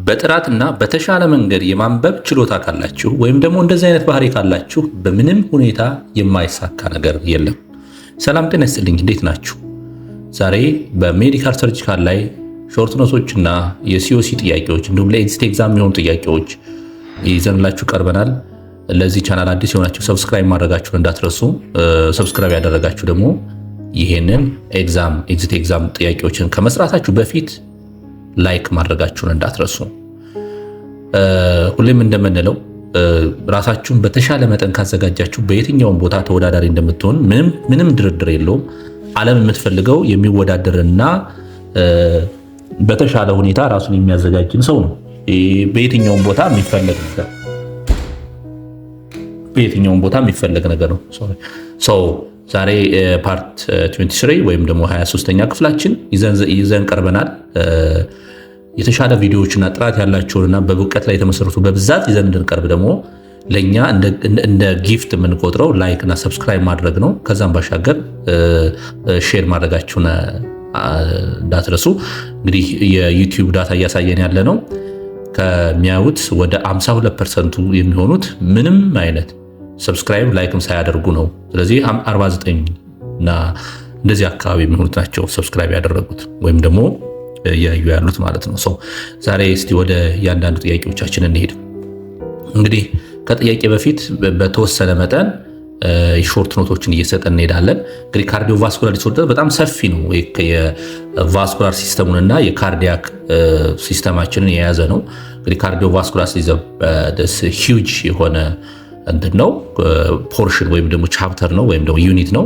በጥራትና በተሻለ መንገድ የማንበብ ችሎታ ካላችሁ ወይም ደግሞ እንደዚህ አይነት ባህሪ ካላችሁ በምንም ሁኔታ የማይሳካ ነገር የለም። ሰላም ጤና ይስጥልኝ፣ እንዴት ናችሁ? ዛሬ በሜዲካል ሰርጂካል ላይ ሾርት ኖቶችና የሲኦሲ ጥያቄዎች እንዲሁም ለኤግዚት ኤግዛም የሚሆኑ ጥያቄዎች ይዘንላችሁ ቀርበናል። ለዚህ ቻናል አዲስ የሆናችሁ ሰብስክራይብ ማድረጋችሁን እንዳትረሱ። ሰብስክራይብ ያደረጋችሁ ደግሞ ይሄንን ኤግዚት ኤግዛም ጥያቄዎችን ከመስራታችሁ በፊት ላይክ ማድረጋችሁን እንዳትረሱ። ሁሌም እንደምንለው ራሳችሁን በተሻለ መጠን ካዘጋጃችሁ በየትኛውም ቦታ ተወዳዳሪ እንደምትሆን ምንም ድርድር የለውም። ዓለም የምትፈልገው የሚወዳደርና በተሻለ ሁኔታ ራሱን የሚያዘጋጅን ሰው ነው። በየትኛውም ቦታ የሚፈለግ ነገር ነው። ዛሬ ፓርት 23 ወይም ደግሞ 23ኛ ክፍላችን ይዘን ቀርበናል። የተሻለ ቪዲዮዎችና ጥራት ያላቸውንና በእውቀት ላይ የተመሰረቱ በብዛት ይዘን እንድንቀርብ ደግሞ ለእኛ እንደ ጊፍት የምንቆጥረው ላይክ እና ሰብስክራይብ ማድረግ ነው። ከዛም ባሻገር ሼር ማድረጋችሁን እንዳትረሱ። እንግዲህ የዩቲዩብ ዳታ እያሳየን ያለ ነው። ከሚያዩት ወደ 52% የሚሆኑት ምንም አይነት ሰብስክራይብ ላይክም ሳያደርጉ ነው። ስለዚህ 49 እና እንደዚህ አካባቢ የሚሆኑት ናቸው ሰብስክራይብ ያደረጉት ወይም ደግሞ እያዩ ያሉት ማለት ነው። ዛሬ እስቲ ወደ እያንዳንዱ ጥያቄዎቻችን እንሄድ። እንግዲህ ከጥያቄ በፊት በተወሰነ መጠን ሾርት ኖቶችን እየሰጠን እንሄዳለን። እንግዲህ ካርዲዮቫስኩላር ዲስኦርደር በጣም ሰፊ ነው። የቫስኩላር ሲስተሙንና የካርዲያክ ሲስተማችንን የያዘ ነው። እንግዲህ ካርዲዮቫስኩላር ሲስተም ሂውጅ የሆነ እንትን ነው፣ ፖርሽን ወይም ደግሞ ቻፕተር ነው ወይም ደግሞ ዩኒት ነው።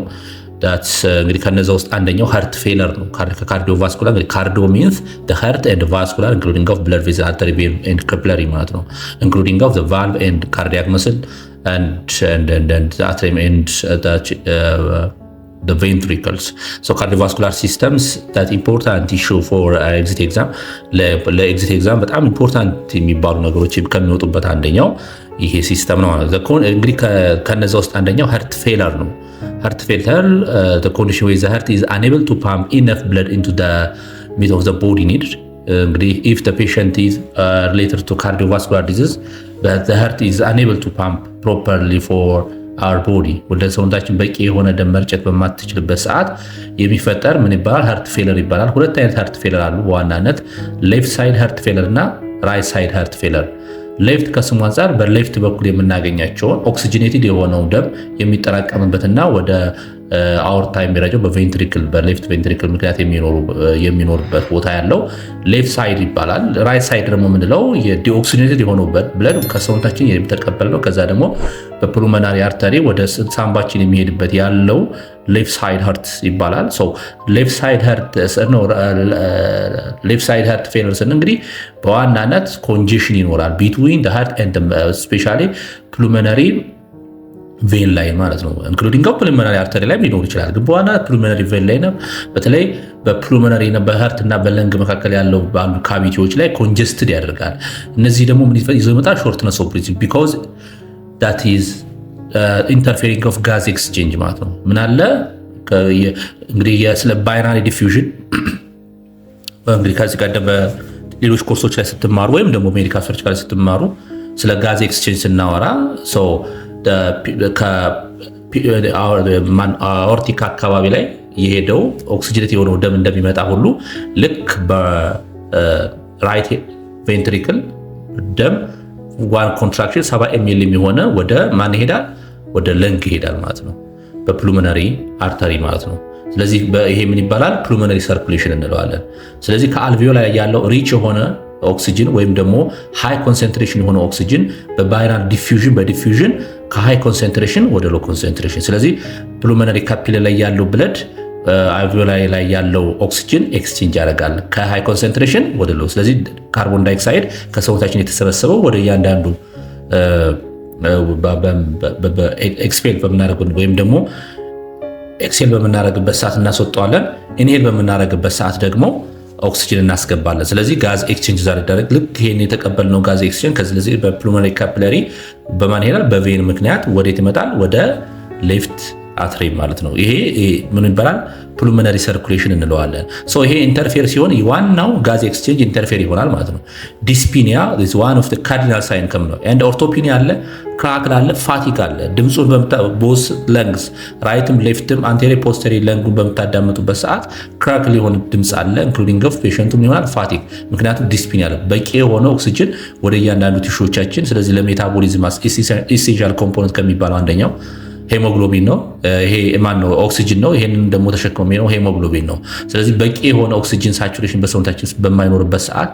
እንግዲህ ከነዛ ውስጥ አንደኛው ሃርት ፌለር ነው። ከካርዲዮቫስኩላር እንግዲህ ካርዲዮ ሚንስ ሃርት ኤንድ ቫስኩላር ኢንክሉዲንግ ኦፍ ብለድ ቬዝል አርተሪ ኤንድ ካፒላሪ ማለት ነው። ኢንክሉዲንግ ኦፍ ቫልቭ ኤንድ ካርዲያክ መስል and the atrium and the ventricles. So cardiovascular systems that important issue for exit exam. ለኤግዚት ኤግዛም በጣም ኢምፖርታንት የሚባሉ ነገሮች ከሚወጡበት አንደኛው ይሄ ሲስተም ነው። እንግዲህ ከነዛ ውስጥ አንደኛው ሃርት ፌለር ነው። ሃርት ፌለር the condition where the heart is unable to pump enough blood into the meat of the body need. እንግዲህ if the patient is related to cardiovascular disease but the heart is unable to pump properly for our body, ወደ ሰውነታችን በቂ የሆነ ደም መርጨት በማትችልበት ሰዓት የሚፈጠር ምን ይባላል? ሃርት ፌለር ይባላል። ሁለት አይነት ሃርት ፌለር አሉ በዋናነት ሌፍት ሳይድ ሃርት ፌለር እና ራይት ሳይድ ሃርት ፌለር። ሌፍት ከስሙ አንጻር በሌፍት በኩል የምናገኛቸውን ኦክሲጅኔትድ የሆነው ደም የሚጠራቀምበትና ወደ አወርታ የሚረጨው በቬንትሪክል በሌፍት ቬንትሪክል ምክንያት የሚኖርበት ቦታ ያለው ሌፍት ሳይድ ይባላል። ራይት ሳይድ ደግሞ የምንለው የዲኦክሲጅኔትድ የሆነው ብለድ ከሰውነታችን የሚተቀበል ነው። ከዛ ደግሞ በፕሉመናሪ አርተሪ ወደ ሳምባችን የሚሄድበት ያለው ሌፍት ሳይድ ሃርት ይባላል። ሌፍት ሳይድ ሃርት ፌለር ስን እንግዲህ በዋናነት ኮንጀሽን ይኖራል ቢትዊን ሃርት ኤንድ ስፔሻሊ ፕሉመናሪ ቬን ላይ ማለት ነው። ኢንክሉዲንግ ፕሉመናሪ አርተሪ ላይ ሊኖር ይችላል፣ ግን በዋናነት ፕሉመናሪ ቬን ላይ ነው። በተለይ በፕሉመናሪ እና በሃርት እና በለንግ መካከል ያለው ባሉ ካቪቲዎች ላይ ኮንጀስትድ ያደርጋል። እነዚህ ደግሞ ምን ይዘው ይመጣል? ሾርትነስ ኦፍ ብሪዝ ቢኮዝ that is interfering of gas exchange ማለት ነው። ምን አለ እንግዲህ ስለ ባይናሪ ዲፊውዥን እንግዲህ ከዚህ ቀደም በሌሎች ኮርሶች ላይ ስትማሩ ወይም ደግሞ ሜዲካል ሰርጂካል ላይ ስትማሩ ስለ ጋዝ ኤክስቼንጅ ስናወራ አኦርቲክ አካባቢ ላይ የሄደው ኦክሲጅኔት የሆነው ደም እንደሚመጣ ሁሉ ልክ በራይት ቬንትሪክል ደም ዋን ኮንትራክሽን 70 ml የሆነ ወደ ማን ይሄዳል? ወደ ለንግ ይሄዳል ማለት ነው፣ በፕሉመናሪ አርተሪ ማለት ነው። ስለዚህ ይሄ ምን ይባላል? ፕሉመናሪ ሰርኩሌሽን እንለዋለን። ስለዚህ ከአልቪዮ ላይ ያለው ሪች የሆነ ኦክሲጅን ወይም ደግሞ ሃይ ኮንሰንትሬሽን የሆነ ኦክሲጅን በባይናል ዲፊውዥን ከሃይ ኮንሰንትሬሽን ወደ ሎ ኮንሰንትሬሽን። ስለዚህ ፕሉመናሪ ካፒላሪ ላይ ያለው ብለድ አልቪዮላይ ላይ ያለው ኦክሲጅን ኤክስቼንጅ ያደርጋል ከሃይ ኮንሰንትሬሽን ወደ ሎ። ስለዚህ ካርቦን ዳይኦክሳይድ ከሰውነታችን የተሰበሰበው ወደ እያንዳንዱ ኤክስፔል በምናደርግበት ወይም ደግሞ ኤክሴል በምናደርግበት ሰዓት እናስወጣዋለን። ኢንሄል በምናደርግበት ሰዓት ደግሞ ኦክሲጅን እናስገባለን። ስለዚህ ጋዝ ኤክስቼንጅ ዛሬ ልክ ይሄን የተቀበልነው ጋዝ ኤክስቼንጅ ስለዚህ በፕሉመናሪ ካፒላሪ በማን ይሄዳል? በቬን ምክንያት ወዴት ይመጣል? ወደ ሌፍት አትሪም ማለት ነው። ይሄ ምን ይባላል? ፕሉመነሪ ሰርኩሌሽን እንለዋለን። ይሄ ኢንተርፌር ሲሆን ዋናው ጋዝ ኤክስቼንጅ ኢንተርፌር ይሆናል ማለት ነው። ዲስፒኒያ is one of the cardinal sign ከምነው and ኦርቶፒኒያ አለ፣ ክራክል አለ፣ ፋቲግ አለ። ድምፁን ቦስ ለንግስ ራይትም ሌፍትም አንቴሪየር ፖስተሪየር ለንጉን በምታዳምጡበት ሰዓት ክራክል የሆነ ድምፅ አለ ኢንክሉዲንግ ኦፍ ፔሸንቱም ይሆናል ፋቲግ። ምክንያቱም ዲስፒኒያ አለ፣ በቂ የሆነ ኦክሲጅን ወደ እያንዳንዱ ቲሹዎቻችን። ስለዚህ ለሜታቦሊዝም ኢሴንሻል ኮምፖነንት ከሚባለው አንደኛው ሄሞግሎቢን ነው። ይሄ ማን ነው? ኦክሲጅን ነው። ይሄንን ደግሞ ተሸክሞ ነው ሄሞግሎቢን ነው። ስለዚህ በቂ የሆነ ኦክሲጅን ሳቹሬሽን በሰውነታችን ውስጥ በማይኖርበት ሰዓት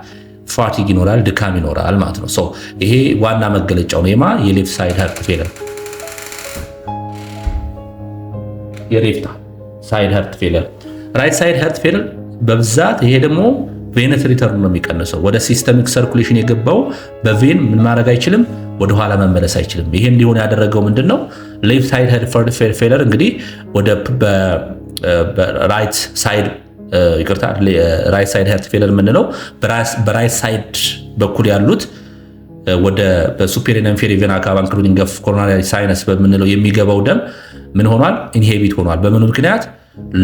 ፋቲግ ይኖራል፣ ድካም ይኖራል ማለት ነው። ይሄ ዋና መገለጫው ነው። የሌፍት ሳይድ ሃርት ፌለር የሌፍት ሳይድ ሃርት ፌለር። ራይት ሳይድ ሃርት ፌለር በብዛት ይሄ ደግሞ ቬነስ ሪተርን ነው የሚቀንሰው። ወደ ሲስተሚክ ሰርኩሌሽን የገባው በቬን ምን ማድረግ አይችልም፣ ወደኋላ መመለስ አይችልም። ይሄ እንዲሆን ያደረገው ምንድነው? ሌፍት ሳይድ ሃርት ፌለር እንግዲህ ወደ ራይት ሳይድ ይቅርታ፣ ራይት ሳይድ ሃርት ፌለር የምንለው በራይት ሳይድ በኩል ያሉት ወደ በሱፔሪየር ኢንፌሪየር ቬና አካባቢ ኢንክሉዲንግ ኮሮናሪ ሳይነስ በምንለው የሚገባው ደም ምን ሆኗል? ኢንሂቢት ሆኗል። በምን ምክንያት?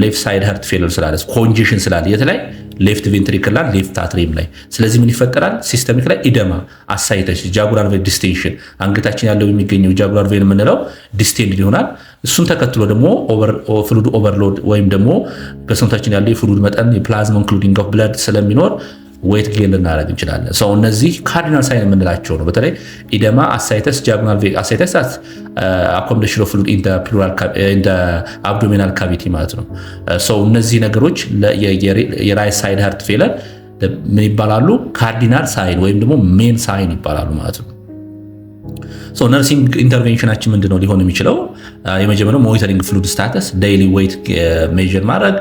ሌፍት ሳይድ ሃርት ፌለር ስላለ፣ ኮንጀሽን ስላለ የተለይ ሌፍት ቬንትሪክል ላይ ሌፍት አትሪየም ላይ። ስለዚህ ምን ይፈጠራል? ሲስተሚክ ላይ ኢደማ፣ አሳይተስ፣ ጃጉላር ቬን ዲስቴንሽን፣ አንገታችን ያለው የሚገኘው ጃጉላር ቬን የምንለው ዲስቴንድ ይሆናል። እሱን ተከትሎ ደግሞ ፍሉድ ኦቨርሎድ ወይም ደግሞ በሰውነታችን ያለው የፍሉድ መጠን የፕላዝማ ኢንክሉዲንግ ኦፍ ብለድ ስለሚኖር ዌት ጌን ልናደርግ እንችላለን። እነዚህ ካርዲናል ሳይን የምንላቸው ነው። በተለይ ኢደማ፣ አሳይተስ፣ ጃጉላር ቬን አሳይተስ አኮሞዴሽን ኦፍ ፍሉድ ኢን አብዶሚናል ካቪቲ ማለት ነው። እነዚህ ነገሮች የራይት ሳይድ ሃርት ፌለር ምን ይባላሉ? ካርዲናል ሳይን ወይም ደግሞ ሜን ሳይን ይባላሉ ማለት ነው። ነርሲንግ ኢንተርቬንሽናችን ምንድነው ሊሆን የሚችለው? የመጀመሪያው ሞኒተሪንግ ፍሉድ ስታተስ፣ ዴይሊ ዌይት ሜዥር ማድረግ፣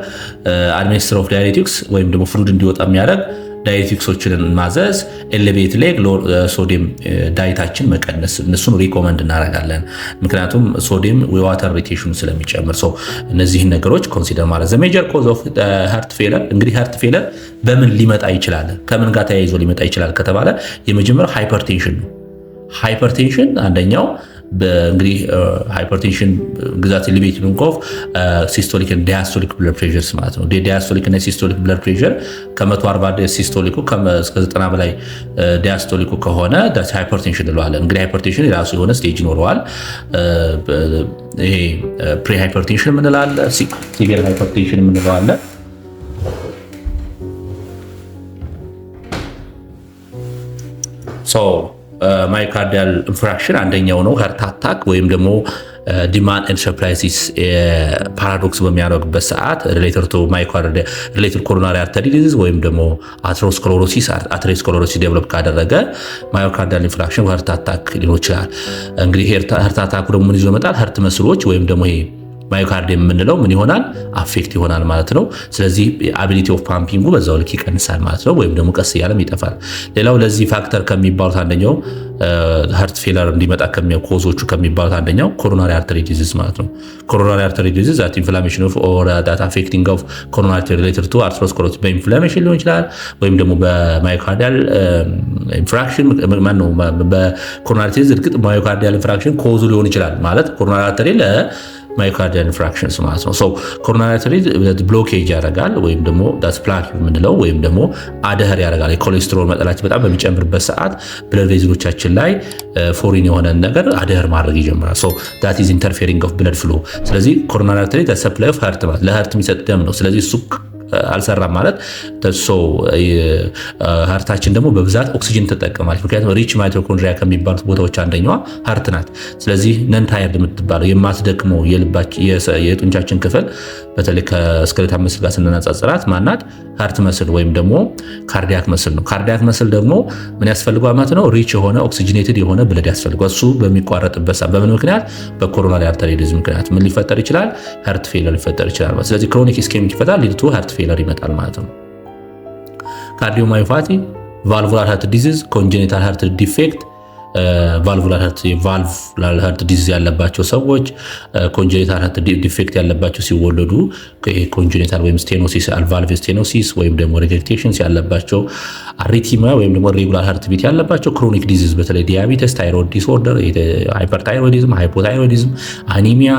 አድሚኒስትር ኦፍ ዳይሬቲክስ ወይም ደግሞ ፍሉድ እንዲወጣ የሚያደርግ ዳይሬቲክሶችን ማዘዝ፣ ኤሌቬት ሌግ ሶዲየም ዳይታችን መቀነስ፣ እነሱን ሪኮመንድ እናደርጋለን። ምክንያቱም ሶዲየም የዋተር ሪቴሽኑ ስለሚጨምር። እነዚህን ነገሮች ኮንሲደር ማለት። ሜጀር ኮዝ ኦፍ ሃርት ፌለር እንግዲህ ሃርት ፌለር በምን ሊመጣ ይችላል? ከምን ጋር ተያይዞ ሊመጣ ይችላል ከተባለ የመጀመሪያው ሃይፐርቴንሽን ነው። ሃይፐርቴንሽን አንደኛው እንግዲህ ሃይፐርቴንሽን ግዛት ሊሚቲንግ ኦፍ ሲስቶሊክ እና ዲያስቶሊክ ብለድ ፕሬሸርስ ማለት ነው። ዲያስቶሊክ እና ሲስቶሊክ ብለድ ፕሬሸር ከ140 ሲስቶሊኩ እስከ 90 በላይ ዲያስቶሊኩ ከሆነ ዳት ሃይፐርቴንሽን እንለዋለን። እንግዲህ ሃይፐርቴንሽን የራሱ የሆነ ስቴጅ ይኖረዋል። ይሄ ፕሪ ሃይፐርቴንሽን የምንላለ፣ ሲቪር ሃይፐርቴንሽን የምንለዋለ። ማዮካርዲያል ኢንፍራክሽን አንደኛው ነው። ሃርት አታክ ወይም ደግሞ ዲማንድ ኤንድ ሰፕላይሲስ ፓራዶክስ በሚያደርግበት ሰዓት ሪሌትድ ኮሮናሪ አርተሪ ዲዚዝ ወይም ደግሞ አተሮስክለሮሲስ ዴቨሎፕ ካደረገ ማዮካርዲያል ኢንፍራክሽን ሃርት አታክ ሊሆን ይችላል። እንግዲህ ሃርት አታኩ ደግሞ ምን ይዞ ይመጣል? ሃርት መስሎች ወይም ደግሞ ይሄ ማዮካርዲየም የምንለው ምን ይሆናል? አፌክት ይሆናል ማለት ነው። ስለዚህ አቢሊቲ ኦፍ ፓምፒንጉ በዛው ልክ ይቀንሳል ማለት ነው፣ ወይም ደግሞ ቀስ እያለም ይጠፋል። ሌላው ለዚህ ፋክተር ከሚባሉት አንደኛው ሃርት ፌለር እንዲመጣ ኮዞቹ ከሚባሉት አንደኛው ኮሮናሪ አርተሪ ዲዚዝ ማለት ነው። ኮሮናሪ አርተሪ ዲዚዝ ዛት ኢንፍላሜሽን ኦፍ ኦር ዳት አፌክቲንግ ኦፍ ኮሮናሪ አርተሪ ሪሌትድ ቱ አተሮስክለሮሲስ በኢንፍላሜሽን ሊሆን ይችላል፣ ወይም ደግሞ በማዮካርዲያል ኢንፍራክሽን ማነው በኮሮናሪ ዲዚዝ እርግጥ ማዮካርዲያል ኢንፍራክሽን ኮዙ ሊሆን ይችላል ማለት ኮሮናሪ አርተሪ ማዮካርዲያል ኢንፍራክሽንስ ማለት ነው። ኮሮናሪ አርተሪ ብሎኬጅ ያደርጋል ወይም ደግሞ ዳት ፕላክ የምንለው ወይም ደግሞ አደህር ያደርጋል። የኮሌስትሮል መጠናችን በጣም በሚጨምርበት ሰዓት ብለድ ቬዝሎቻችን ላይ ፎሪን የሆነ ነገር አደህር ማድረግ ይጀምራል። ዳት ኢዝ ኢንተርፌሪንግ ኦፍ ብለድ ፍሎ። ስለዚህ ኮሮናሪ አርተሪ ሰፕላይ ኦፍ ሃርት ማለት ለሃርት የሚሰጥ ደም ነው። ስለዚህ እሱ አልሰራም ማለት ሃርታችን ደግሞ በብዛት ኦክሲጅን ተጠቀማለች። ምክንያቱም ሪች ማይቶኮንድሪያ ከሚባሉት ቦታዎች አንደኛዋ ሃርት ናት። ስለዚህ ነን ታየርድ የምትባለው የማትደክመው የጡንቻችን ክፍል በተለይ ከስኬሌታል መስል ጋር ስናነጻጽራት ማናት? ሃርት መስል ወይም ደግሞ ካርዲያክ መስል ነው። ካርዲያክ መስል ደግሞ ምን ያስፈልገዋል ማለት ነው? ሪች የሆነ ኦክሲጅኔትድ የሆነ ብለድ ያስፈልገዋል። እሱ በሚቋረጥበት ሰዓት በምን ምክንያት? በኮሮናሪ አርተሪ ዲዚዝ ምክንያት ምን ሊፈጠር ይችላል? ሃርት ፌለር ሊፈጠር ይችላል ማለት። ስለዚህ ክሮኒክ ኢስኬሚክ ይፈጠራል፣ ሊድ ቱ ሃርት ፌለር ይመጣል ማለት ነው። ካርዲዮማዮፓቲ፣ ቫልቩላር ሃርት ዲዚዝ፣ ኮንጀኒታል ሃርት ዲፌክት፣ ቫልቭላር ሀርት ዲዚዝ ያለባቸው ሰዎች፣ ኮንጀኒታል ሀርት ዲፌክት ያለባቸው ሲወለዱ ኮንጀኒታል ወይም ስቴኖሲስ አልቫልቭ ስቴኖሲስ ወይም ደግሞ ሬግሬክቴሽንስ ያለባቸው፣ አሪቲሚያ ወይም ደግሞ ሬጉላር ሀርት ቢት ያለባቸው፣ ክሮኒክ ዲዚዝ በተለይ ዲያቤተስ፣ ታይሮይድ ዲስኦርደር፣ ሃይፐርታይሮይዲዝም፣ ሃይፖታይሮይዲዝም፣ አኒሚያ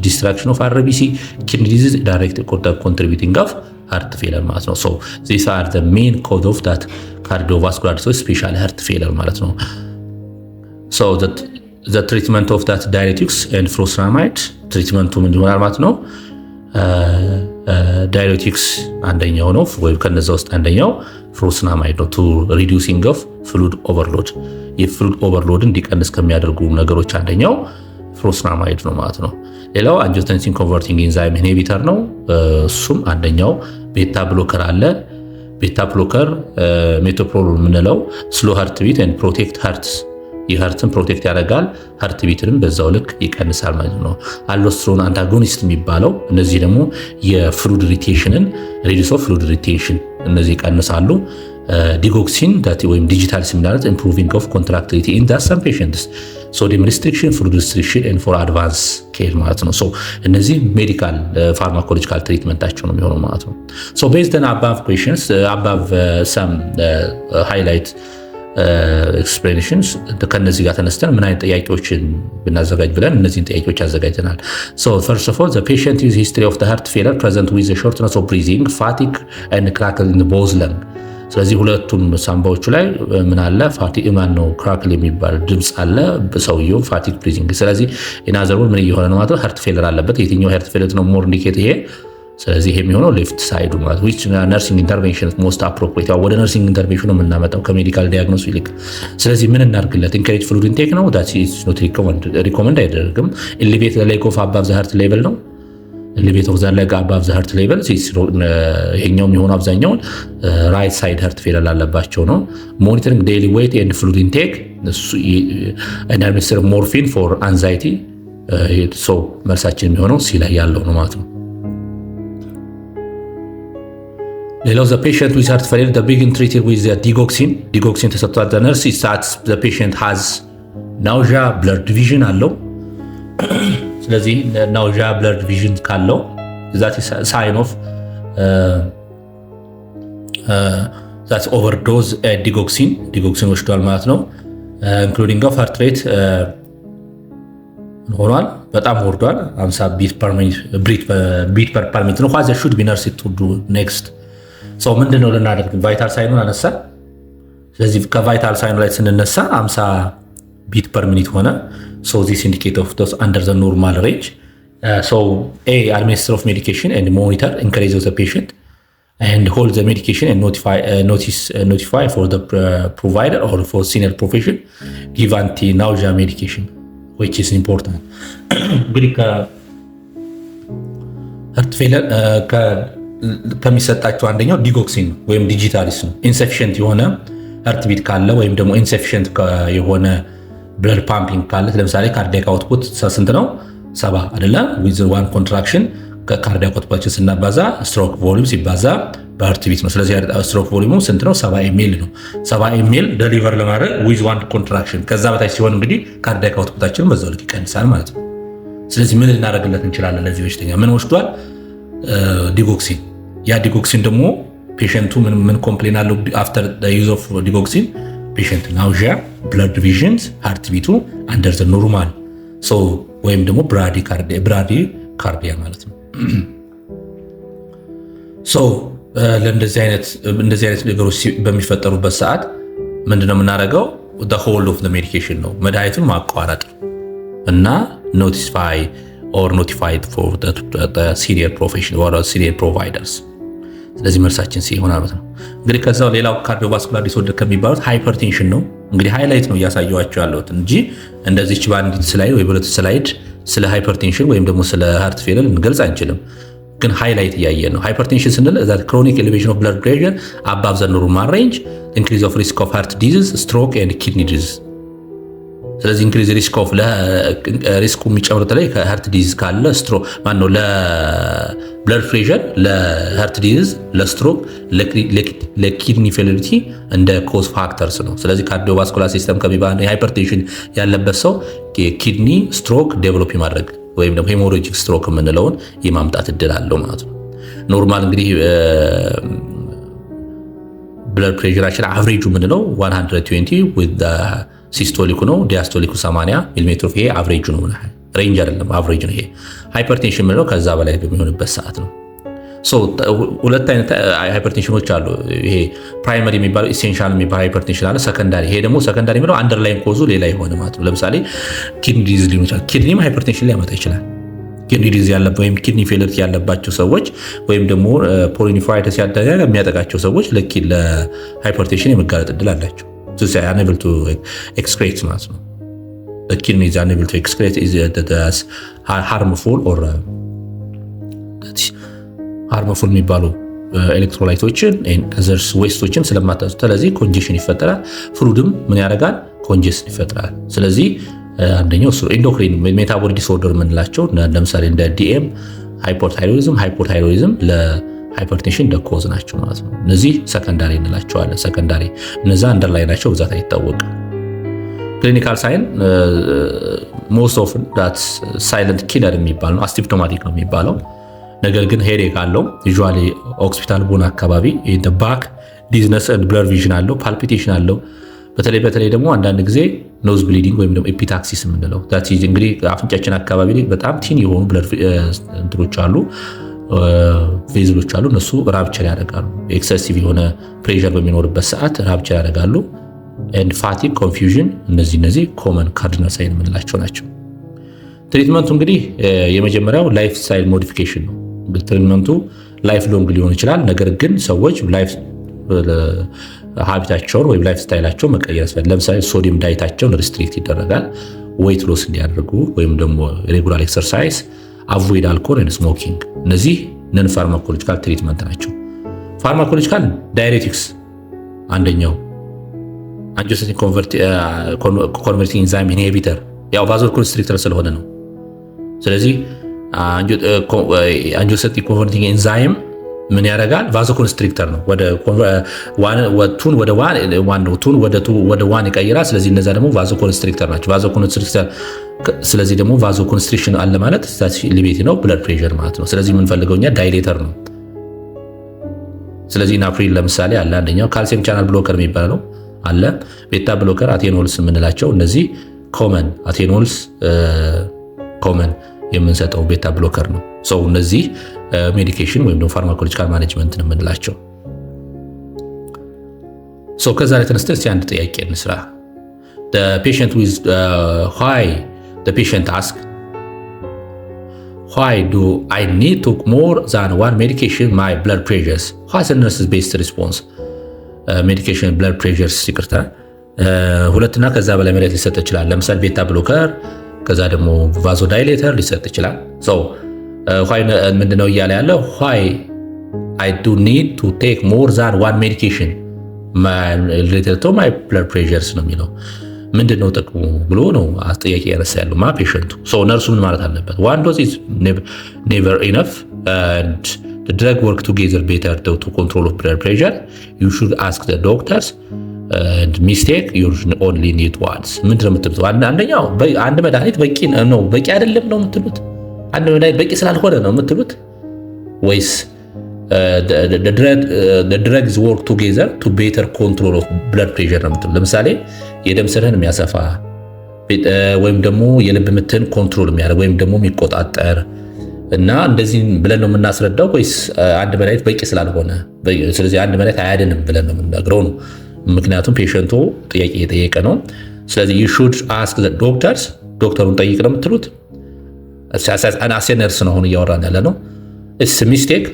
ዲስትራክሽን ኦፍ አርቢሲ፣ ኪድኒ ዲዚዝ ዳይሬክት ኮንትሪቢዩቲንግ ኦፍ heart failure ማለት ነው። so these are the main cause of that cardiovascular disease, especially heart failure ማለት ነው። so the treatment of that diuretics and furosemide ትሪትመንቱ ምን ይሆናል ማለት ነው? diuretics አንደኛው ነው ወይም ከነዛ ውስጥ አንደኛው furosemide ነው to reducing of fluid overload የፍሉድ ኦቨርሎድ እንዲቀንስ ከሚያደርጉ ነገሮች አንደኛው furosemide ነው ማለት ነው። ሌላው አንጂዮቴንሲን ኮንቨርቲንግ ኢንዛይም ኢንሂቢተር ነው። እሱም አንደኛው ቤታ ብሎከር አለ። ቤታ ብሎከር ሜቶፕሮሎል የምንለው ስሎ ሃርት ቢት ኤንድ ፕሮቴክት ሃርትስ የሃርትን ፕሮቴክት ያደርጋል፣ ሃርት ቢትንም በዛው ልክ ይቀንሳል ማለት ነው። አልዶስትሮን አንታጎኒስት የሚባለው እነዚህ ደግሞ የፍሉድ ሪቴንሽንን ሪዲዩስ ኦፍ ፍሉድ ሪቴንሽን እነዚህ ይቀንሳሉ። ዲጎክሲን ወይም ዲጂታል ሲሚላሪቲ ኢምፕሩቪንግ ኦፍ ኮንትራክቲሊቲ ኢን ሰም ፔሸንትስ ሶዲየም ሪስትሪክሽን ፍሉድ ሪስትሪክሽን ኤንድ ፎር አድቫንስ ኬር ማለት ነው። ሶ እነዚህ ሜዲካል ፋርማኮሎጂካል ትሪትመንታቸው ነው የሚሆነው ማለት ነው። ሶ ቤዝድ ኦን አባቭ ኩዌስችንስ አባቭ ሰም ሃይላይት ኤክስፕላኔሽንስ ከነዚህ ጋር ተነስተን ምን አይነት ጥያቄዎችን ብናዘጋጅ ብለን እነዚህን ጥያቄዎች አዘጋጅተናል። ሶ ፈርስት ኦፍ ኦል ዘ ፔሸንት ዊዝ ሂስትሪ ኦፍ ዘ ሃርት ፌለር ፕሬዘንት ዊዝ ዘ ሾርትነስ ኦፍ ብሪዚንግ ፋቲግ ኤንድ ክራክል ኢን ቦዝ ለንግ። ስለዚህ ሁለቱም ሳምባዎቹ ላይ ምን አለ? ፋቲግ ማን ነው? ክራክል የሚባል ድምፅ አለ በሰውየው ፋቲግ ብሪዚንግ። ስለዚህ ኢናዘር ምን እየሆነ ነው ማለት ነው? ሃርት ፌለር አለበት። የትኛው ሃርት ፌለር ነው ሞር ኢንዲኬት ይሄ? ስለዚህ ይሄ የሚሆነው ሌፍት ሳይዱ ማለት which nursing intervention most appropriate ወደ ነርሲንግ ኢንተርቬንሽን ነው የምናመጣው ከሜዲካል ዲያግኖስ ይልቅ። ስለዚህ ምን እናርግለት? ኢንከሬጅ ፍሉድ ኢንቴክ ነው that is not recommend አይደረግም። elevate the leg of above the heart level ነው elevate of the leg above the heart level ይሄኛው የሚሆነው አብዛኛውን ራይት ሳይድ ሃርት ፌለር አለባቸው ነው። monitoring daily weight and fluid intake and administer morphine for anxiety so መልሳችን የሚሆነው ሲ ላይ ያለው ነው ማለት ነው። ሌላው the patient with heart failure the begin treated with the digoxin ተሰጥቷል። the nurse starts the patient has nausea blurred vision አለው። ስለዚህ nausea blurred vision ካለው that is a sign of that's overdose digoxin ወስዷል ማለት ነው። including of heart rate ሆኗል በጣም ወርዷል 50 beat per minute ነው። what should be nurse to do next? ሰው ምንድነው ልናደርግ? ቫይታል ሳይኑን አነሳ። ስለዚህ ከቫይታል ሳይኑ ላይ ስንነሳ 50 ቢት ፐር ሚኒት ሆነ። so this indicate of those under the normal range. So a administer of medication and monitor encourage the patient and hold the medication and notify for the provider or for senior profession give anti-nausea medication which is important. እንግዲህ ከሃርት ፌለር ከሚሰጣቸው አንደኛው ዲጎክሲን ነው ወይም ዲጂታሊስ ነው። ኢንሰፊሽንት የሆነ ሃርት ቢት ካለ ወይም ደግሞ ኢንሰፊሽንት የሆነ ብለድ ፓምፒንግ ካለ ለምሳሌ ካርዲያክ አውትፑት ስንት ነው? 70 አይደለ? ዊዝ ዋን ኮንትራክሽን ከካርዲያክ አውትፑት ስናባዛ ስትሮክ ቮሊዩም ሲባዛ በሃርት ቢት ነው። ስለዚህ ስትሮክ ቮሊዩሙ ስንት ነው? 70 ኤምኤል ነው። 70 ኤምኤል ዴሊቨር ለማድረግ ዊዝ ዋን ኮንትራክሽን ከዛ በታች ሲሆን እንግዲህ ካርዲያክ አውትፑታችን በዛው ልክ ይቀንሳል ማለት ነው። ስለዚህ ምን ልናደርግለት እንችላለን? ለዚህ በሽተኛ ምን ወስዷል? ዲጎክሲን። ያ ዲጎክሲን ደግሞ ፔሸንቱ ምን ኮምፕሌን አለው? አፍተር ዩዝ ኦፍ ዲጎክሲን ፔሸንት ናውዣ፣ ብለድ ቪዥንስ፣ ሃርት ቢቱ አንደር ዘ ኖርማል ወይም ደግሞ ብራዲ ካርዲያ ማለት ነው። ለእንደዚህ አይነት ነገሮች በሚፈጠሩበት ሰዓት ምንድነው የምናደርገው? ሆልድ ኦፍ ሜዲኬሽን ነው መድኃኒቱን ማቋረጥ እና notified for the senior professional or senior providers። ስለዚህ መልሳችን ሲ ይሆናል ማለት ነው። እንግዲህ ከዛው ሌላው ካርዲዮቫስኩላር ዲስኦርደር ከሚባሉት ሃይፐርቴንሽን ነው። እንግዲህ ሃይላይት ነው እያሳየኋቸው ያለሁት እንጂ እንደዚህች በአንዲት ስላይድ ወይ በሁለት ስላይድ ስለ ሃይፐርቴንሽን ወይም ደግሞ ስለ ሃርት ፌለር እንገልጽ አንችልም። ግን ሃይላይት እያየን ነው። ሃይፐርቴንሽን ስንል that chronic elevation of blood pressure above the normal range increase of risk of heart disease, stroke and kidney disease ስለዚህ ኢንክሪዝ ሪስክ ኦፍ ሪስኩ የሚጨምሩት ላይ ከሃርት ዲዚዝ ካለ ስትሮክ ማነው ለብለድ ፕሬሸር ለሃርት ዲዚዝ ለስትሮክ ለኪድኒ ፌሊሪቲ እንደ ኮዝ ፋክተርስ ነው። ስለዚህ ካርዲዮቫስኩላር ሲስተም ከሚባል ሃይፐርቴንሽን ያለበት ሰው ኪድኒ ስትሮክ ዴቨሎፕ ማድረግ ወይም ደግሞ ሄሞሮጂክ ስትሮክ የምንለውን የማምጣት እድል አለው ማለት ነው። ኖርማል እንግዲህ ብለድ ፕሬሸራችን አቨሬጁ የምንለው 120 with ሲስቶሊኩ ነው፣ ዲያስቶሊኩ 80 ሚሊሜትር። ይሄ አቨሬጁ ነው፣ ሬንጅ አይደለም፣ አቨሬጅ ነው። ይሄ ሃይፐርቴንሽን የምንለው ከዛ በላይ በሚሆንበት ሰዓት ነው። ሁለት አይነት ሃይፐርቴንሽኖች አሉ። ይሄ ፕራይመሪ የሚባለው ኢሴንሻል የሚባለው ሃይፐርቴንሽን አለ። ሰከንዳሪ፣ ይሄ ደግሞ ሰከንዳሪ የሚለው አንደርላይን ኮዙ ሌላ የሆነ ማለት ነው። ለምሳሌ ኪድኒ ዲዚዝ ሊሆን ይችላል። ኪድኒም ሃይፐርቴንሽን ሊያመጣ ይችላል። ኪድኒ ዲዚዝ ያለበት ወይም ኪድኒ ፌሊሪቲ ያለባቸው ሰዎች ወይም ደግሞ ፖሊኒፍራይተስ የሚያጠቃቸው ሰዎች ለሃይፐርቴንሽን የመጋለጥ እድል አላቸው። unable to excrete ማለት ነው። the kidney is unable to excrete is harmful or harmful የሚባሉ ኤሌክትሮላይቶችን ከዘርስ ዌስቶችን ስለማታዙ ስለዚህ ኮንጀሽን ይፈጠራል። ፍሉድም ምን ያደርጋል? ኮንጀሽን ይፈጠራል። ስለዚህ አንደኛው ኢንዶክሪን ሜታቦሊክ ዲስኦርደር የምንላቸው ለምሳሌ እንደ ዲኤም ሃይፖታይሮይዝም ለሃይፐርቴንሽን እንደ ኮዝ ናቸው ማለት ነው። እነዚህ ሰከንዳሪ እንላቸዋለን። ሰከንዳሪ እነዛ አንደርላይን ናቸው፣ ብዛት አይታወቅም። ክሊኒካል ሳይን ሞስት ኦፍ ዳት ሳይለንት ኪለር የሚባል ነው፣ አሲምፕቶማቲክ ነው የሚባለው። ነገር ግን ሄዴክ አለው ዩዥዋሊ ኦክሲፒታል ቦን አካባቢ ኢን ዘ ባክ ዲዝነስ ኤንድ ብለር ቪዥን አለው፣ ፓልፒቴሽን አለው። በተለይ ደግሞ አንዳንድ ጊዜ ኖዝ ብሊዲንግ ወይም ደግሞ ኤፒታክሲስ የምንለው ዳት ኢዝ እንግዲህ አፍንጫችን አካባቢ ላይ በጣም ቲን የሆኑ ብለር እንትኖች አሉ፣ ቬዝሎች አሉ። እነሱ ራፕቸር ያደርጋሉ። ኤክሰሲቭ የሆነ ፕሬሸር በሚኖርበት ሰዓት ራፕቸር ያደርጋሉ። ኤንድ ፋቲግ ኮንፊውዥን፣ እነዚህ ኮመን ካርዲናል ሳይን የምንላቸው ናቸው። ትሪትመንቱ እንግዲህ የመጀመሪያው ላይፍ ስታይል ሞዲፊኬሽን ነው። ትሪትመንቱ ላይፍ ሎንግ ሊሆን ይችላል። ነገር ግን ሰዎች ላይፍ ሀቢታቸውን ወይም ላይፍ ስታይላቸውን መቀየር ያስፈልጋል። ለምሳሌ ሶዲየም ዳይታቸውን ሪስትሪክት ይደረጋል፣ ዌይት ሎስ እንዲያደርጉ ወይም ደግሞ ሬጉላር ኤክሰርሳይዝ፣ አቮይድ አልኮል ኤንድ ስሞኪንግ። እነዚህ ነን ፋርማኮሎጂካል ትሪትመንት ናቸው። ፋርማኮሎጂካል ዳይሬቲክስ አንደኛው አንጂዮቴንሲን ኮንቨርቲንግ ኢንዛይም ኢንሂቢተር ያው ቫዞ ኮንስትሪክተር ስለሆነ ነው። ስለዚህ አንጂዮቴንሲን ኮንቨርቲንግ ኢንዛይም ምን ያደርጋል? ቫዞ ኮንስትሪክተር ነው። ቱን ወደ ዋን ይቀይራል። ስለዚህ እነዛ ደግሞ ቫዞ ኮንስትሪክተር ናቸው። ቫዞ ኮንስትሪክተር ስለዚህ ደግሞ ቫዞ ኮንስትሪክሽን አለ ማለት ሊሚት ነው ብለድ ፕሬሸር ማለት ነው። ስለዚህ የምንፈልገው እኛ ዳይሌተር ነው። ስለዚህ ናፕሪል ለምሳሌ አለ አንደኛው። ካልሲየም ቻናል ብሎከር የሚባለው አለ። ቤታ ብሎከር፣ አቴኖልስ የምንላቸው እነዚህ ኮመን አቴኖልስ ኮመን የምንሰጠው ቤታ ብሎከር ነው። ሰው እነዚህ ሜዲኬሽን ወይም ደግሞ ፋርማኮሎጂካል ማኔጅመንት የምንላቸው። ከዛ ላይ ተነስተን እስቲ አንድ ጥያቄ እንስራ። the patient with why the patient ask why do I need to more than one medication my blood pressures? What's the nurse's best response? ሜዲኬሽን ብለድ ፕሬሸርስ ይቅርታ ሁለትና ከዛ በላይ መድኃኒት ሊሰጥ ይችላል። ለምሳሌ ቤታ ብሎከር ከዛ ደግሞ ቫዞ ዳይሌተር ሊሰጥ ይችላል። why ምንድነው እያለ ያለው why I do need to take more than one medication related to my blood pressures ነው የሚለው። ምንድነው ጥቅሙ ብሎ ነው ጥያቄ ያነሳ ያለው ፔሸንቱ። ነርሱ ምን ማለት አለበት? one dose is never enough and the drug work together better to control of blood pressure. You should ask the doctors and mistake you only need once. ምንድነው የምትሉት? አንደኛው አንድ መድኃኒት በቂ ነው በቂ አይደለም ነው የምትሉት? አንድ መድኃኒት በቂ ስላልሆነ ነው የምትሉት ወይስ the drugs work together to better control of blood pressure ነው የምትሉት? ለምሳሌ የደም ስርህን የሚያሰፋ ወይም ደግሞ የልብ ምትን ኮንትሮል የሚያደርግ ወይም ደግሞ የሚቆጣጠር እና እንደዚህ ብለን ነው የምናስረዳው ወይስ አንድ መድኃኒት በቂ ስላልሆነ ስለዚህ አንድ መድኃኒት አያድንም ብለን ነው የምንነግረው ነው? ምክንያቱም ፔሸንቱ ጥያቄ እየጠየቀ ነው። ስለዚህ you should ask the doctors ዶክተሩን ጠይቅ ነው የምትሉት? አሴነርስ ነው አሁን እያወራን ያለ ነው። it's mistake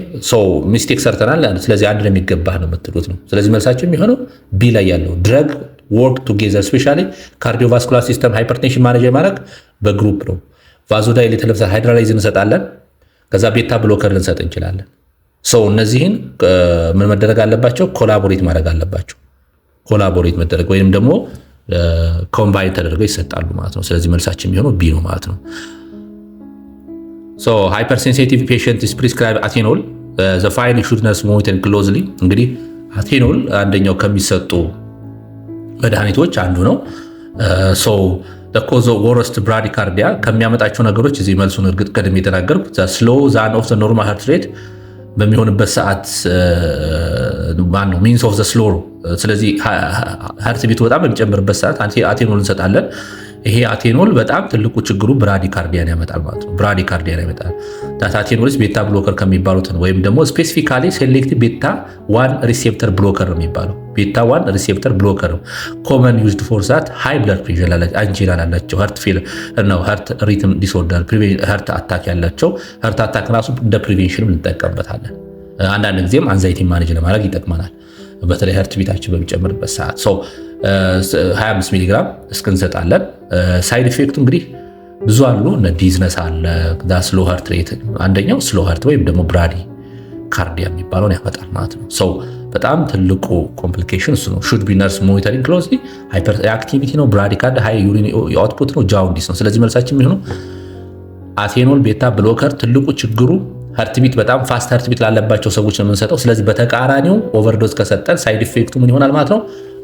ሚስቴክ ሰርተናል ስለዚህ አንድ ነው የሚገባህ ነው የምትሉት ነው። ስለዚህ መልሳችን የሚሆነው ቢ ላይ ያለው drug work together especially cardiovascular system hypertension ማኔጅ ማድረግ በግሩፕ ነው። ቫዞዳይሌተር ለምሳሌ ሃይድራላይዝ እንሰጣለን፣ ከዛ ቤታ ብሎከር ልንሰጥ እንችላለን። እነዚህን ምን መደረግ አለባቸው? ኮላቦሬት ማድረግ አለባቸው። ኮላቦሬት መደረግ ወይም ደግሞ ኮምባይን ተደርገው ይሰጣሉ ማለት ነው። ስለዚህ መልሳችን የሚሆነው ቢ ነው ማለት ነው። ሶ ሃይፐርሴንሲቲቭ ፔሽንት ኢዝ ፕሪስክራይብ አቴኖል ዘ ፋይንዲንግ ሹድ ነርስ ሞኒተር ክሎዝሊ። እንግዲህ አቴኖል አንደኛው ከሚሰጡ መድኃኒቶች አንዱ ነው። ሶ ኮዝ ኦፍ ወርስት ብራዲካርዲያ ከሚያመጣቸው ነገሮች እዚህ መልሱን እርግጥ ቀድሜ የተናገርኩት ስሎ ዛን ኦፍ ኖርማል ሃርት ሬት በሚሆንበት ሰዓት ማነው ሚንስ ኦፍ ዘ ስሎ። ስለዚህ ሃርት ቢቱ በጣም በሚጨምርበት ሰዓት አቴኖል እንሰጣለን። ይሄ አቴኖል በጣም ትልቁ ችግሩ ብራዲካርዲያን ያመጣል ማለት ነው። ብራዲካርዲያን ያመጣል። አቴኖልስ ቤታ ብሎከር ከሚባሉትን ወይም ደግሞ ስፔሲፊካሊ ሴሌክቲቭ ቤታ ዋን ሪሴፕተር ብሎከር ነው የሚባለው። ቤታ ዋን ሪሴፕተር ብሎከር ኮመን ዩዝድ ፎር ዛት ሃይ ብለድ ፕሬሸር አንጂና ላላቸው ሃርት ፌል ነው ሃርት ሪትም ዲስኦርደር ሃርት አታክ ያላቸው ሃርት አታክ ራሱ እንደ ፕሪቬንሽንም እንጠቀምበታለን። አንዳንድ ጊዜም አንዛይቲ ማኔጅ ለማድረግ ይጠቅመናል። በተለይ ሃርት ቢታችን በሚጨምርበት ሰዓት 25 ሚሊግራም እስክንሰጣለን። ሳይድ ኢፌክቱ እንግዲህ ብዙ አሉ። እነ ዲዝነስ አለ፣ ስሎ ሃርት ሬት አንደኛው ስሎ ሃርት ወይም ደግሞ ብራዲ ካርዲያ የሚባለውን ያመጣል ማለት ነው። በጣም ትልቁ ኮምፕሊኬሽን እሱ ነው። ሹድ ቢ ነርስ ሞኒተሪንግ ክሎዝሊ። ሃይፐር አክቲቪቲ ነው፣ ብራዲካርድ ሃይ ዩሪን አውትፑት ነው፣ ጃውንዲስ ነው። ስለዚህ መልሳችን የሚሆነው አቴኖል ቤታ ብሎከር ትልቁ ችግሩ ሃርትቢት በጣም ፋስት ሃርትቢት ላለባቸው ሰዎች ነው የምንሰጠው። ስለዚህ በተቃራኒው ኦቨርዶዝ ከሰጠን ሳይድ ኢፌክቱ ምን ይሆናል ማለት ነው?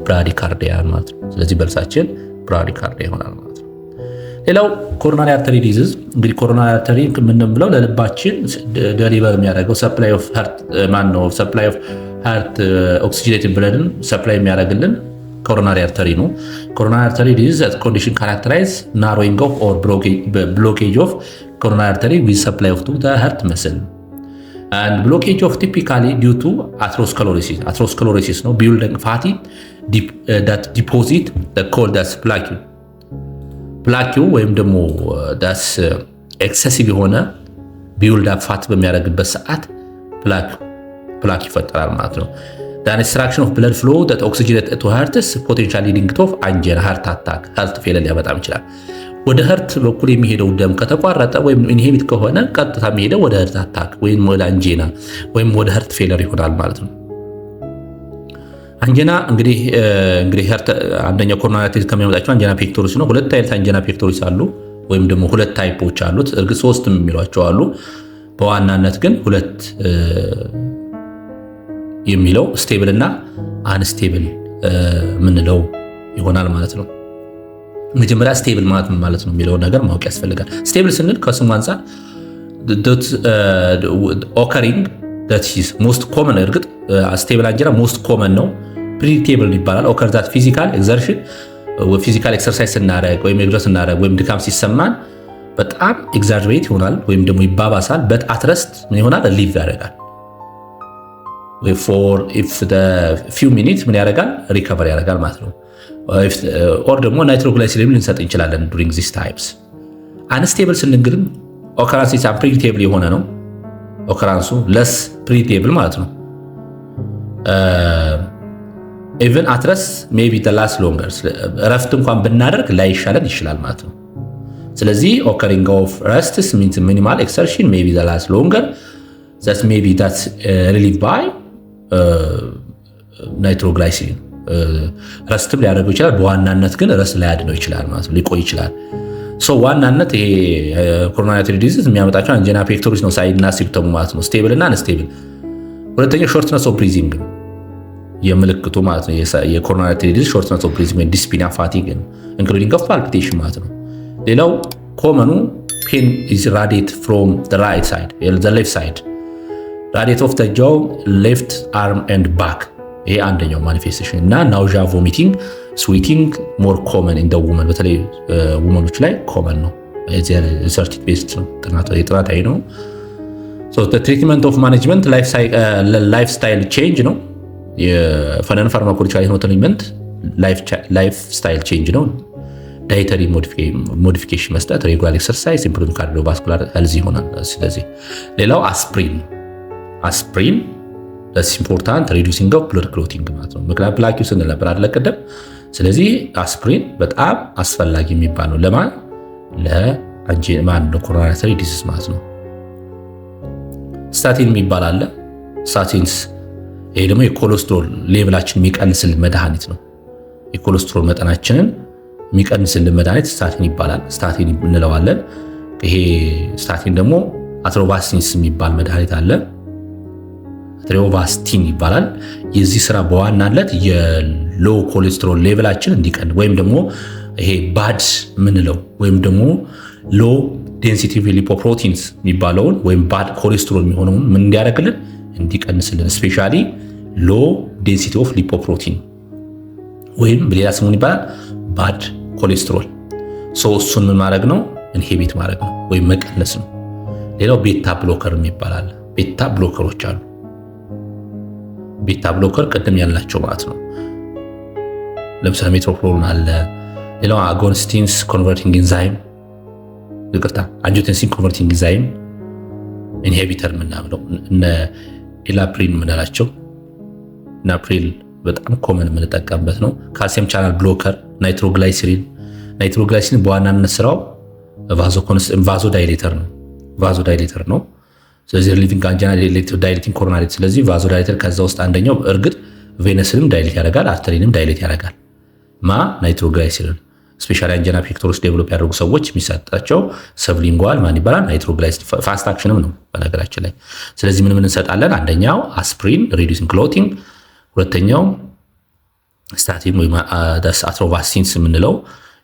ብራዲካርዲያ ማለት ነው። ስለዚህ መልሳችን ብራዲካርዲያ ይሆናል ማለት ነው። ሌላው ኮሮናሪ አርተሪ ዲዚዝ እንግዲህ ኮሮናሪ አርተሪ የምንለው ለልባችን ደሊቨር የሚያደርገው ሰፕላይ ኦፍ ሃርት ሰፕላይ ኦፍ ሃርት ኦክሲጅኔትድ ብለድን ሰፕላይ የሚያደርግልን ኮሮናሪ አርተሪ ነው። ኮሮናሪ አርተሪ ዲዚዝ ኮንዲሽን ካራክተራይዝ ናሮዊንግ ኦፍ ኦር ብሎኬጅ ኦፍ coronary artery with supply of to the heart muscle and blockage of typically due to atherosclerosis no building fatty that deposit the called as plaque ወይም ደግሞ that's excessive የሆነ build up fat በሚያደርግበት ሰዓት plaque ይፈጠራል ማለት ነው። the obstruction of blood flow that oxygenate to hearts potentially leading to angina heart attack heart failure ሊያመጣም ይችላል። ወደ ህርት በኩል የሚሄደው ደም ከተቋረጠ ወይም ኢንሂቢት ከሆነ ቀጥታ የሚሄደው ወደ ህርት አታክ ወይም ወደ አንጂና ወይም ወደ ህርት ፌለር ይሆናል ማለት ነው። አንጂና እንግዲህ ህርት አንደኛው ኮሮናሪ አርተሪ ከሚያመጣቸው አንጂና ፔክቶሪስ ነው። ሁለት አይነት አንጂና ፔክቶሪስ አሉ ወይም ደግሞ ሁለት ታይፖች አሉት። እርግጥ ሶስትም የሚሏቸው አሉ። በዋናነት ግን ሁለት የሚለው ስቴብል እና አንስቴብል ምንለው ይሆናል ማለት ነው። መጀመሪያ ስቴብል ማለት ነው የሚለውን ነገር ማወቅ ያስፈልጋል። ስቴብል ስንል ከስሙ አንፃር ኦከሪንግ that is most common እርግጥ ስቴብል አንጂና ሞስት ኮመን ነው። ፕሪዲክቴብል ይባላል። ኦከር ዛት ፊዚካል ኤክሰርሽን ፊዚካል ኤክሰርሳይዝ ስናደርግ ወይም ኤግዘርስ ስናደርግ ወይም ድካም ሲሰማን በጣም ኤግዛጀሬት ይሆናል ወይም ደግሞ ይባባሳል። በት አትረስት ምን ይሆናል? ሊቭ ያደርጋል። for if the few minutes ምን ያደርጋል? ሪከቨር ያደርጋል ማለት ነው። ኦር ደግሞ ናይትሮግላይሲን ልንሰጥ እንችላለን during these types። አንስቴብል ስንል ኦከራንስ ኢዝ አንፕሬዲክቴብል የሆነ ነው። ኦከራንሱ ለስ ፕሪዲክቴብል ማለት ነው። ኢቭን አትረስ ሜቢ the last longer እረፍት እንኳን ብናደርግ ላይሻለን ይችላል ማለት ነው። ስለዚህ ኦከሪንግ ኦፍ ረስትስ means minimal exertion maybe the last longer that maybe that's relieved by ናይትሮግላይሲን ረስትም ሊያደርገው ይችላል። በዋናነት ግን ረስት ላያድነው ይችላል ማለት ነው። ሊቆይ ይችላል። ዋናነት ይሄ ኮሮናሪ አርተሪ ዲዚዝ የሚያመጣቸው አንጂና ፔክቶሪስ ነው ሳይድና ሲምፕተሙ ማለት ነው። ስቴብል እና አንስቴብል። ሁለተኛው ሾርትነስ ኦፍ ብሪዚንግ የምልክቱ ማለት ነው። የኮሮናሪ አርተሪ ዲዚዝ ሾርትነስ ኦፍ ብሪዚንግ ወይ ዲስፒኒያ ፋቲግ ኢንክሉዲንግ ኦፍ ፓልፒቴሽን ማለት ነው። ሌላው ኮመኑ ፔን ኢዝ ራዲየት ፍሮም ዘ ራይት ሳይድ ዘ ሌፍት ሳይድ ራዲየት ኦፍ ዘ ጆው ሌፍት አርም ኤንድ ባክ። ይሄ አንደኛው ማኒፌስቴሽን እና ናውዣ ቮሚቲንግ ስዊቲንግ ሞር ኮመን ኢን ዘ ውመን በተለይ ውመኖች ላይ ኮመን ነው። ሪሰርች ቤስድ ነው፣ ጥናታዊ ነው። ትሪትመንት ኦፍ ማኔጅመንት ላይፍ ስታይል ቼንጅ ነው። የፈነን ፋርማኮሎጂካል ትሪትመንት ላይፍ ስታይል ቼንጅ ነው። ዳይተሪ ሞዲፊኬሽን መስጠት፣ ሬጉላር ኤክሰርሳይዝ፣ ኢምፕሩቭ ካርዲዮቫስኩላር ሄልዝ ይሆናል። ስለዚህ ሌላው አስፕሪን that's important reducing of blood clotting ማለት ነው። ምክንያቱም ፕላኪው ስንል ነበር አይደል ቀደም። ስለዚህ አስፕሪን በጣም አስፈላጊ የሚባል ነው ለማን ለኮሮናሪ አርተሪ ዲዚዝ ማለት ነው። ስታቲን የሚባል አለ። ስታቲንስ ይሄ ደግሞ የኮሌስትሮል ሌቭላችን የሚቀንስል መድኃኒት ነው። የኮሌስትሮል መጠናችንን የሚቀንስልን መድኃኒት ስታቲን ይባላል። ስታቲን እንለዋለን። ይሄ ስታቲን ደግሞ አትሮቫስቲንስ የሚባል መድኃኒት አለ። አትሮቫስቲን ይባላል። የዚህ ስራ በዋናነት የሎ ኮሌስትሮል ሌቭላችን እንዲቀን ወይም ደግሞ ይሄ ባድ ምንለው ወይም ደግሞ ሎ ዴንሲቲ ሊፖፕሮቲንስ የሚባለውን ወይም ባድ ኮሌስትሮል የሚሆነውን ምን እንዲያደርግልን እንዲቀንስልን፣ ስፔሻሊ ሎ ዴንሲቲ ኦፍ ሊፖፕሮቲን ወይም በሌላ ስሙን ይባላል ባድ ኮሌስትሮል። እሱን ምን ማድረግ ነው? ኢንሂቢት ማድረግ ነው ወይም መቀነስ ነው። ሌላው ቤታ ብሎከር የሚባላል። ቤታ ብሎከሮች አሉ። ቤታ ብሎከር ቅድም ያልናቸው ማለት ነው። ለምሳሌ ሜትሮፕሮል አለ። ሌላው አጎንስቲንስ ኮንቨርቲንግ ኢንዛይም አንጂዮቴንሲን ኮንቨርቲንግ ኢንዛይም ኢንሂቢተር ምናምነው እነ ኢላፕሪን ምንላቸው። ናፕሪል በጣም ኮመን የምንጠቀምበት ነው። ካልሲየም ቻናል ብሎከር ናይትሮግላይሲሪን በዋናነት ስራው ቫዞ ዳይሌተር ነው። ስለዚህ ሪሊቪንግ አንጂና ዳይሌቲንግ ኮሮናሪት። ስለዚህ ቫዞ ዳይሌተር ከዛ ውስጥ አንደኛው እርግጥ ቬነስንም ዳይሌት ያደርጋል፣ አርተሪንም ዳይሌት ያደርጋል። ናይትሮግላይሲሪን ስፔሻሊ አንጂና ፔክቶሪስ ዴቨሎፕ ያደርጉ ሰዎች የሚሰጣቸው ሰብሊንጓል ማን ይባላል? ናይትሮግላይሲሪን ፋስት አክሽንም ነው በነገራችን ላይ። ስለዚህ ምን እንሰጣለን? አንደኛው አስፕሪን ሪዲዩሲንግ ክሎቲንግ፣ ሁለተኛው ስታቲን ወይም አትሮቫስቲንስ የምንለው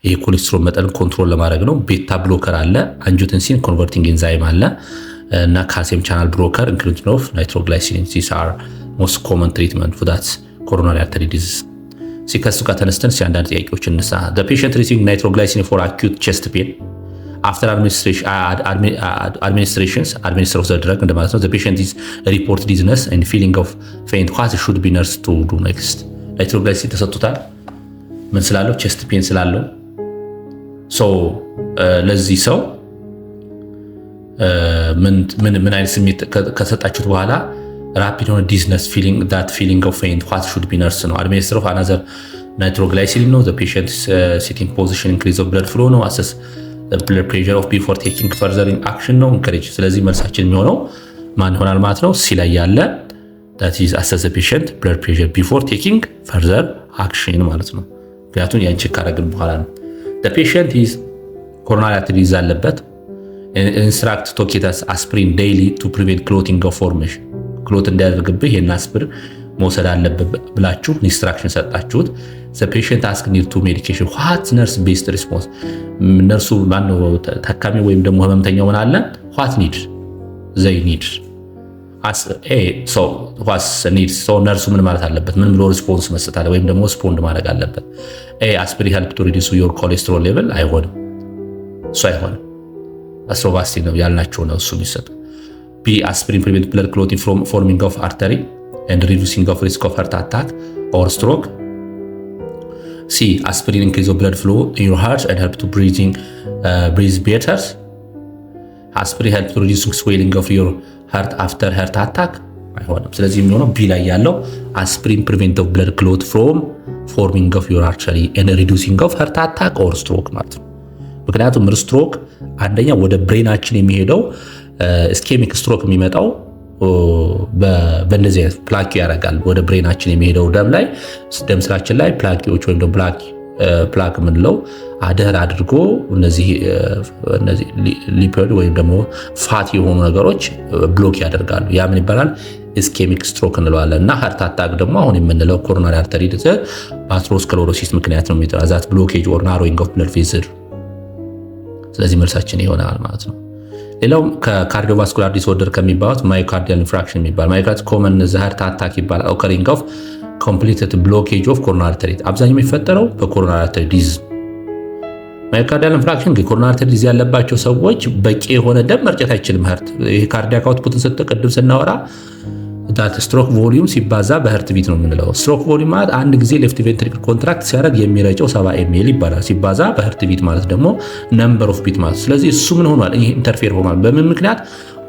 ይሄ ኮሌስትሮል መጠን ኮንትሮል ለማድረግ ነው። ቤታ ብሎከር አለ፣ አንጂዮቴንሲን ኮንቨርቲንግ ኤንዛይም አለ እና ካልሲየም ቻናል ብሎከር ኢንክሉዲንግ ኦፍ ናይትሮግላይሲሪን። ዚስ አር ሞስት ኮመን ትሪትመንት ፎር ዳት ኮሮናሪ አርተሪ ዲዚዝ። ከሱ ጋር ተነስተን አንዳንድ ጥያቄዎች እንሳ። the patient receiving nitroglycerin for acute chest pain after administration of the drug እንደማለት ነው. the patient is report dizziness and feeling of faint. what should be nurse to do next? ናይትሮግላይሲሪን ተሰጥቶታል። ምን ስላለው? ቼስት ፔን ስላለው። ለዚህ ሰው ምን አይነት ስሜት ከሰጣችሁት በኋላ rapid on dizziness feeling of faint, what should be nurse ነው? administer of another nitroglycerin ነው? the patient's sitting position increase of blood flow ነው? assess the blood pressure of before taking further action ነው? encourage። ስለዚህ መልሳችን የሚሆነው ማን ይሆናል ማለት ነው? ሲ ላይ ያለ that is assess the patient blood pressure before taking further action ማለት ነው። ምክንያቱም ያን ቼክ ካደረግን በኋላ ነው። the patient is coronary artery disease አለበት። instruct to get aspirin daily to prevent clotting of formation ክሎት እንዲያደርግብህ ይሄን አስፕሪን መውሰድ አለበት ብላችሁ ኢንስትራክሽን ሰጣችሁት። the patient ask need to medication what nurse based response ነርሱ ማነው ታካሚ ወይም ደግሞ ህመምተኛው ምን አለ? what need they need as a so what needs so ነርሱ ምን ማለት አለበት? ምን ብሎ ሪስፖንስ መስጠት አለ ወይም ደግሞ ስፖንድ ማድረግ አለበት? aspirin help to reduce your cholesterol level አይሆንም። አትሮቫስቲን ነው ያልናቸው ነው እሱ የሚሰጥ። B. Aspirin prevent blood clotting from forming of artery and reducing of risk of heart attack or stroke. C. Aspirin increase of blood flow in your heart and help to breathe better. Aspirin help to reducing swelling of your heart after heart attack. አይሆንም። ስለዚህ የሚሆነው B ላይ ያለው aspirin prevent of blood clot from forming of your artery and reducing of heart attack or stroke ማለት ነው። ምክንያቱም ስትሮክ አንደኛ ወደ ብሬናችን የሚሄደው ስኬሚክ ስትሮክ የሚመጣው በእንደዚህ አይነት ፕላክ ያደርጋል። ወደ ብሬናችን የሚሄደው ደም ላይ ደም ስራችን ላይ ፕላኪዎች ወይም ደግሞ ፕላክ የምንለው አደር አድርጎ እነዚህ ሊፒድ ወይም ደግሞ ፋት የሆኑ ነገሮች ብሎክ ያደርጋሉ። ያ ምን ይባላል? ስኬሚክ ስትሮክ እንለዋለን። እና ሃርት አታክ ደግሞ አሁን የምንለው ኮሮናሪ አርተሪ ዲዚዝ በአትሮስክለሮሲስ ምክንያት ነው የሚጠራ ዛት ብሎኬጅ ኦር ናሮዊንግ ኦፍ ብለድ ቬዝል። ስለዚህ መልሳችን ይሆናል ማለት ነው። ሌላው ከካርዲዮቫስኩላር ዲስኦርደር ከሚባሉት ማዮካርዲያል ኢንፍራክሽን የሚባል ማዮካርዲያል ኮመን ሃርት አታክ ይባላል። ኦከሪንግ ኦፍ ኮምፕሊትድ ብሎኬጅ ኦፍ ኮሮናሪ አርተሪ አብዛኛው የሚፈጠረው በኮሮናሪ አርተሪ ዲዚዝ። ማዮካርዲያል ኢንፍራክሽን ኮሮናሪ አርተሪ ዲዚዝ ያለባቸው ሰዎች በቂ የሆነ ደም መርጨት አይችልም። ሃርት ይሄ ካርዲያክ አውትፑትን ስትቀድም ስናወራ ዳት ስትሮክ ቮሊዩም ሲባዛ በሃርት ቢት ነው የምንለው። ስትሮክ ቮሊዩም ማለት አንድ ጊዜ ሌፍት ቬንትሪክል ኮንትራክት ሲያደርግ የሚረጨው 70 ኤምኤል ይባላል። ሲባዛ በሃርት ቢት ማለት ደግሞ ነምበር ኦፍ ቢት ማለት። ስለዚህ እሱ ምን ሆኗል? ይሄ ኢንተርፌር ሆኗል። በምን ምክንያት?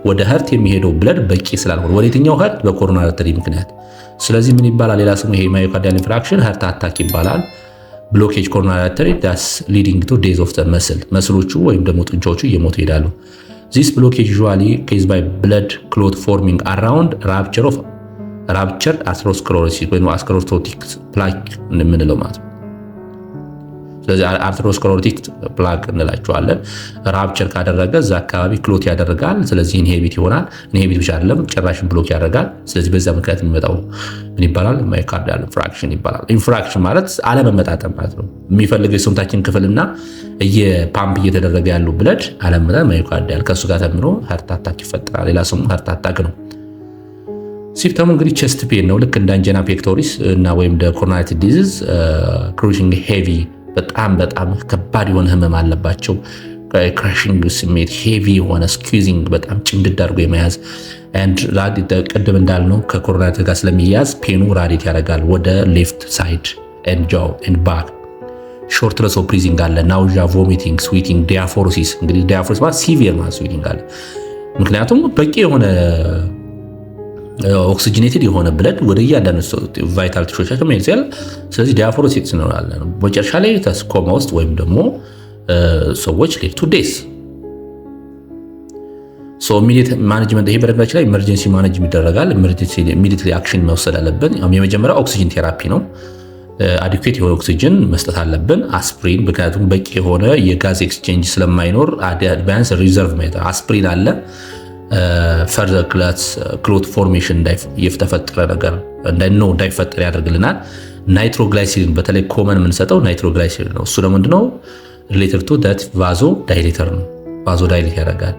ወደ ሃርት የሚሄደው ብለድ በቂ ስላልሆነ። ወደ የትኛው ሃርት? በኮሮናሪ አርተሪ ምክንያት። ስለዚህ ምን ይባላል? ሌላ ስሙ ይሄ ማዮካርዲያል ኢንፍራክሽን ሃርት አታክ ይባላል። ብሎኬጅ ኮሮናሪ አርተሪ ዳስ ሊዲንግ ቱ ዴዝ ኦፍ ዘ መስሎቹ ወይም ደግሞ ጡንቻዎቹ እየሞቱ ይሄዳሉ። This blockage usually caused by blood clot forming around ruptured atherosclerosis ወይ atherosclerotic plaque የምንለው ማለት ነው። ስለዚህ አርተሮስክለሮቲክ ፕላግ እንላቸዋለን። ራፕቸር ካደረገ እዛ አካባቢ ክሎት ያደርጋል። ስለዚህ ኢንሂቢት ይሆናል። ኢንሂቢት ብቻ አይደለም ጭራሽን ብሎክ ያደርጋል። ስለዚህ በዛ ምክንያት የሚመጣው ምን ይባላል? ማዮካርዲያል ኢንፍራክሽን ይባላል። ኢንፍራክሽን ማለት አለመመጣጠን ማለት ነው። የሚፈልገው የሰውነታችን ክፍልና ፓምፕ እየተደረገ ያሉ ብለድ አለመመጣጠን ማዮካርዲያል፣ ከእሱ ጋር ተምሮ ሃርት አታክ ይፈጠራል። ሌላ ስሙ ሃርት አታክ ነው። ሲምፕተሙ እንግዲህ ቼስት ፔን ነው። ልክ እንደ አንጀና ፔክቶሪስ እና ወይም ደ ኮሮናሪ ዲዚዝ ክሩሽንግ ሄቪ በጣም ከባድ የሆነ ህመም አለባቸው። ክራሽንግ ስሜት፣ ሄቪ የሆነ ስኩዊዚንግ፣ በጣም ጭምድድ አድርጎ የመያዝ ቅድም እንዳልነው ከኮሮናሪ ጋር ስለሚያዝ ፔኑ ራዲት ያደርጋል ወደ ሌፍት ሳይድ ኤንድ ጃው ኤንድ ባክ። ሾርትነስ ኦፍ ብሪዚንግ አለ፣ ናውዣ፣ ቮሚቲንግ፣ ስዊቲንግ፣ ዲያፎሮሲስ። እንግዲህ ዲያፎሮሲስ ማለት ሲቪየር ማለት ስዊቲንግ አለ። ምክንያቱም በቂ የሆነ ኦክሲጅኔትድ የሆነ ብለድ ወደ እያንዳንዱ ቫይታል ቲሾቻቸው መሄድ ይችላል። ስለዚህ ዲያፎሮሲስ እንላለን። መጨረሻ ላይ ኮማ ውስጥ ወይም ደግሞ ሰዎች ሊድ ቱ ዴስ። ኢሚዲየት ማኔጅመንት፣ ይሄ በነገራችን ላይ ኢመርጀንሲ ማኔጅ ይደረጋል። ኢሚዲየትሊ አክሽን መውሰድ አለብን። የመጀመሪያው ኦክሲጅን ቴራፒ ነው። አዲኩዌት የሆነ ኦክሲጅን መስጠት አለብን። አስፕሪን፣ ምክንያቱም በቂ የሆነ የጋዝ ኤክስቼንጅ ስለማይኖር ቢያንስ ሪዘርቭ ሜታ አስፕሪን አለ። ፈርዘር ክሎት ፎርሜሽን የተፈጠረ ነገር እንዳይፈጠር ያደርግልናል። ናይትሮግላይሲሪን በተለይ ኮመን የምንሰጠው ናይትሮግላይሲሪን ነው። እሱ ደግሞ ምንድነው? ሪሌትድ ቱ ዳት ቫዞ ዳይሌተር ነው። ቫዞ ዳይሌት ያደርጋል።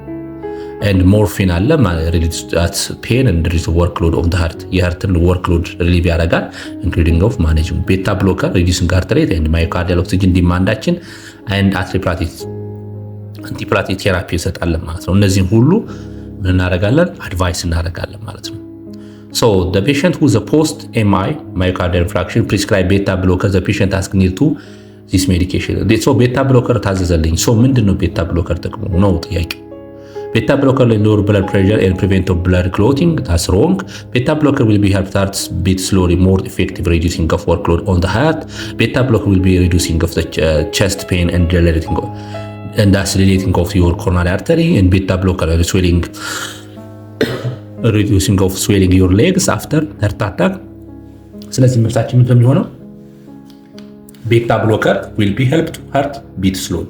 ኤንድ ሞርፊን አለ ሪሊዝ ዳት ፔን ኤንድ ሪሊዝ ወርክሎድ ኦፍ ዘ ሃርት፣ የሃርትን ወርክሎድ ሪሊቭ ያደርጋል። ኢንክሉዲንግ ኦፍ ማኔጂንግ ቤታ ብሎከር ሪዲዩሲንግ ሃርት ሬት ኤንድ ማዮካርዲያል ኦክሲጅን ዲማንዳችን ኤንድ አንቲፕላቲክ ቴራፒ ይሰጣለን ማለት ነው። እነዚህን ሁሉ ምን እናደርጋለን? አድቫይስ እናደርጋለን ማለት ነው። So the patient who's a post MI myocardial infarction prescribe beta blocker, the patient has need to this medication. So beta blocker ታዘዘልኝ። so ምንድነው ቤታ ብሎከር ጥቅሙ ነው ጥያቄው። ቤታ ብሎከር lower blood pressure and prevent of blood clotting, that's wrong. Beta blocker will be help heart beat slowly, more effective reducing of workload on the heart. Beta blocker will be reducing of the chest pain and dilating and that's relating of your coronary artery, and beta blocker swelling, reducing of swelling your legs after heart attack. ስለዚህ ምርታችን ምንድነው የሚሆነው? ቤታ ብሎከር will be help to heart beat slow።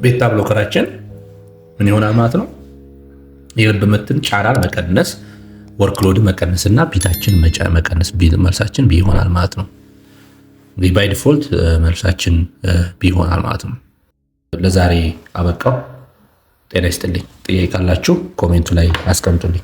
ቤታ ብሎከራችን ምን ይሆናል ማለት ነው? የልብ ምትን ጫናን መቀነስ፣ ወርክሎድ መቀነስና ቢታችን መቀነስ፣ መልሳችን ቢ ይሆናል ማለት ነው። ባይ ዲፎልት መልሳችን ቢ ይሆናል ማለት ነው። ለዛሬ አበቃው። ጤና ይስጥልኝ። ጥያቄ ካላችሁ ኮሜንቱ ላይ አስቀምጡልኝ።